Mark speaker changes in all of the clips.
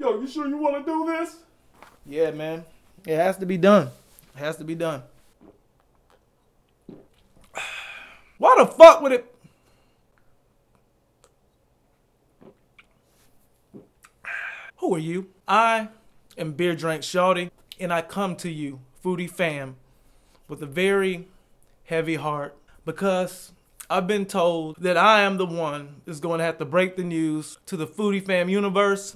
Speaker 1: Yo, you sure you want to do this?
Speaker 2: Yeah, man. It has to be done. It has to be done. Why the fuck would it... Who are you? I am Beer Drink Shawty, and I come to you, Foodie Fam, with a very heavy heart because I've been told that I am the one that's going to have to break the news to the Foodie Fam Universe.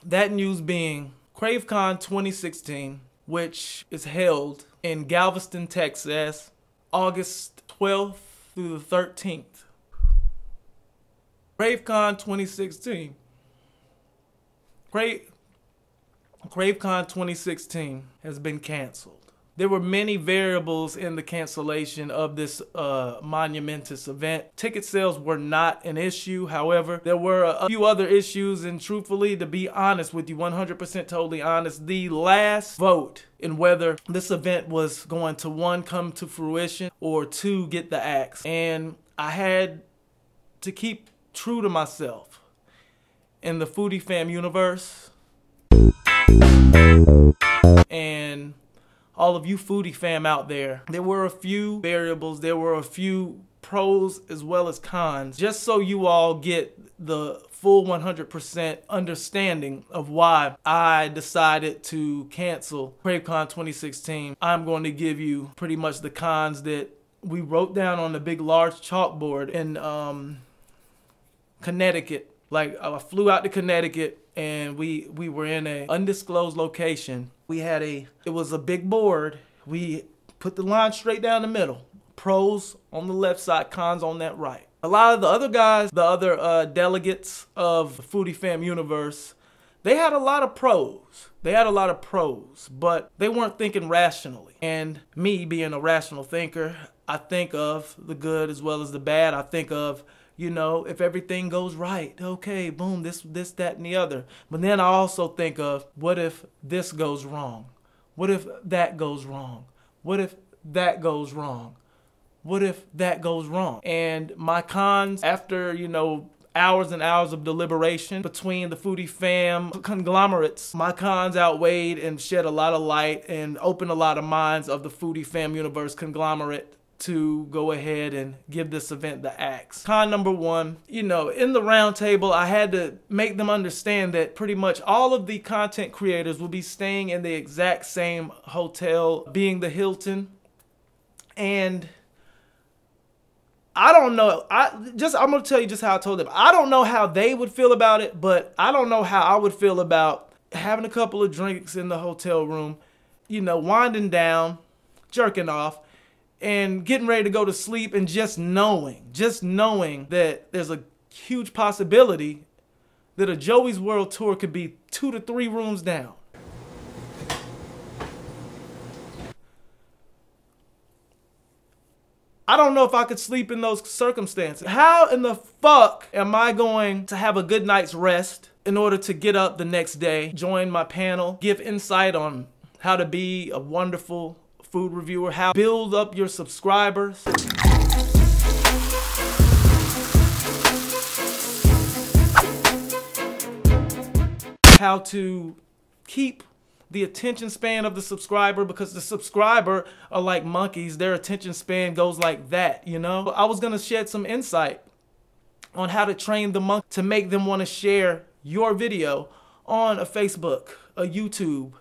Speaker 2: That news being CraveCon 2016, which is held in Galveston, Texas, August 12th through the 13th. CraveCon 2016. CraveCon 2016 has been canceled. There were many variables in the cancellation of this monumentous event. Ticket sales were not an issue. However, there were a few other issues, and truthfully, to be honest with you, 100% totally honest, the last vote in whether this event was going to, one, come to fruition, or two, get the axe. And I had to keep true to myself in the Foodie Fam universe. And all of you Foodie Fam out there, there were a few variables, there were a few pros as well as cons, just so you all get the full 100% understanding of why I decided to cancel CraveCon 2016. I'm going to give you pretty much the cons that we wrote down on the big large chalkboard in Connecticut. Like, I flew out to Connecticut and we were in a undisclosed location. We had it was a big board. We put the line straight down the middle. Pros on the left side, cons on that right. A lot of the other guys, the other delegates of the Foodie Fam Universe, they had a lot of pros. They had a lot of pros, but they weren't thinking rationally. And me being a rational thinker, I think of the good as well as the bad. I think of, you know, if everything goes right, okay, boom, this, that, and the other. But then I also think of, what if this goes wrong? What if that goes wrong? What if that goes wrong? What if that goes wrong? And my cons, after, you know, hours and hours of deliberation between the Foodie Fam conglomerates, my cons outweighed and shed a lot of light and opened a lot of minds of the Foodie Fam Universe conglomerate to go ahead and give this event the axe. Con number one, you know, in the round table, I had to make them understand that pretty much all of the content creators will be staying in the exact same hotel, being the Hilton. And I don't know, I'm gonna tell you just how I told them. I don't know how they would feel about it, but I don't know how I would feel about having a couple of drinks in the hotel room, you know, winding down, jerking off, and getting ready to go to sleep, and just knowing that there's a huge possibility that a Joey's World Tour could be 2 to 3 rooms down. I don't know if I could sleep in those circumstances. How in the fuck am I going to have a good night's rest in order to get up the next day, join my panel, give insight on how to be a wonderful food reviewer, how to build up your subscribers, how to keep the attention span of the subscriber, because the subscriber are like monkeys. Their attention span goes like that, you know? I was gonna shed some insight on how to train the monkey to make them wanna share your video on a Facebook, a YouTube,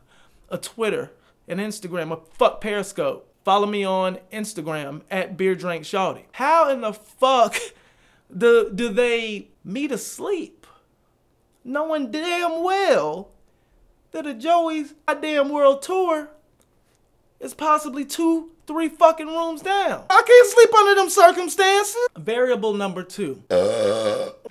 Speaker 2: a Twitter, an Instagram, a fuck Periscope. Follow me on Instagram at Beer Drink Shawty. How in the fuck do they meet asleep, knowing damn well that a Joey's goddamn world tour is possibly 2, 3 fucking rooms down? I can't sleep under them circumstances. Variable number 2.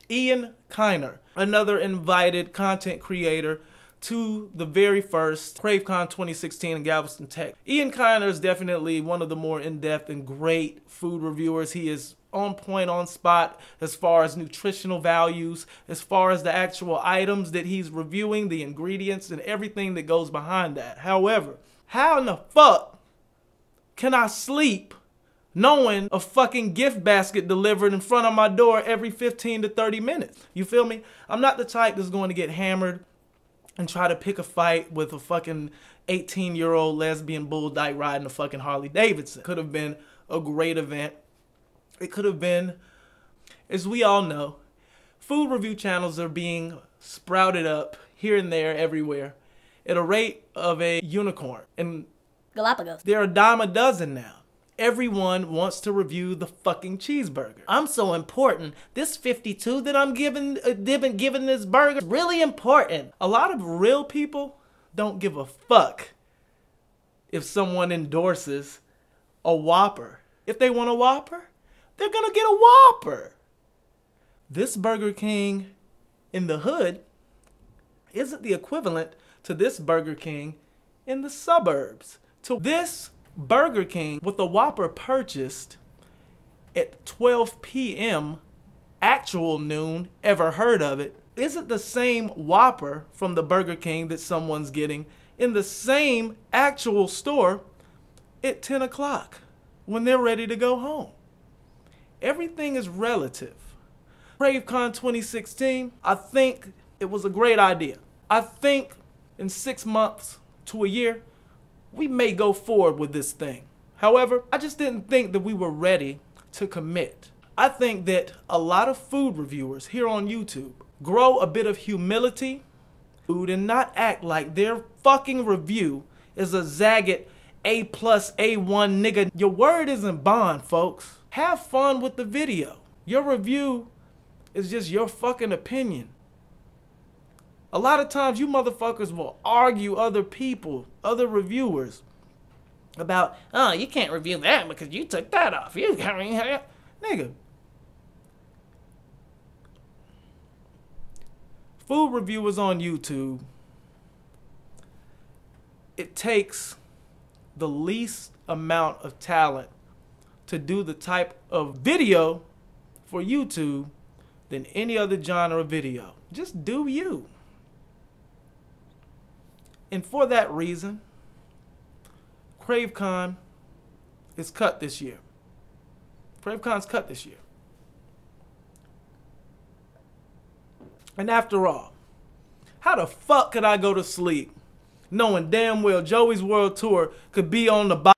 Speaker 2: Ian Kiner, another invited content creator to the very first CraveCon 2016 in Galveston, Texas. Ian Kiner is definitely one of the more in-depth and great food reviewers. He is on point, on spot, as far as nutritional values, as far as the actual items that he's reviewing, the ingredients, and everything that goes behind that. However, how in the fuck can I sleep knowing a fucking gift basket delivered in front of my door every 15 to 30 minutes? You feel me? I'm not the type that's going to get hammered and try to pick a fight with a fucking 18-year-old lesbian bull dyke riding a fucking Harley Davidson. Could have been a great event. It could have been, as we all know, food review channels are being sprouted up here and there everywhere at a rate of a unicorn. And
Speaker 1: Galapagos.
Speaker 2: they're a dime a dozen now. Everyone wants to review the fucking cheeseburger. I'm so important. This 52 that I'm giving this burger is really important. A lot of real people don't give a fuck if someone endorses a Whopper. If they want a Whopper, they're gonna get a Whopper. This Burger King in the hood isn't the equivalent to this Burger King in the suburbs. To this Burger King with a Whopper purchased at 12 p.m. actual noon, ever heard of it, isn't the same Whopper from the Burger King that someone's getting in the same actual store at 10 o'clock when they're ready to go home. Everything is relative. CraveCon 2016, I think it was a great idea. I think in 6 months to a year, we may go forward with this thing. However, I just didn't think that we were ready to commit. I think that a lot of food reviewers here on YouTube grow a bit of humility and not act like their fucking review is a Zagat A+, A1 nigga. Your word isn't bond, folks. Have fun with the video. Your review is just your fucking opinion. A lot of times you motherfuckers will argue other people, other reviewers, about, oh, you can't review that because you took that off. You nigga. Food reviewers on YouTube, it takes the least amount of talent to do the type of video for YouTube than any other genre of video. Just do you. And for that reason, CraveCon is cut this year. CraveCon's cut this year. And after all, how the fuck could I go to sleep knowing damn well Joey's World Tour could be on the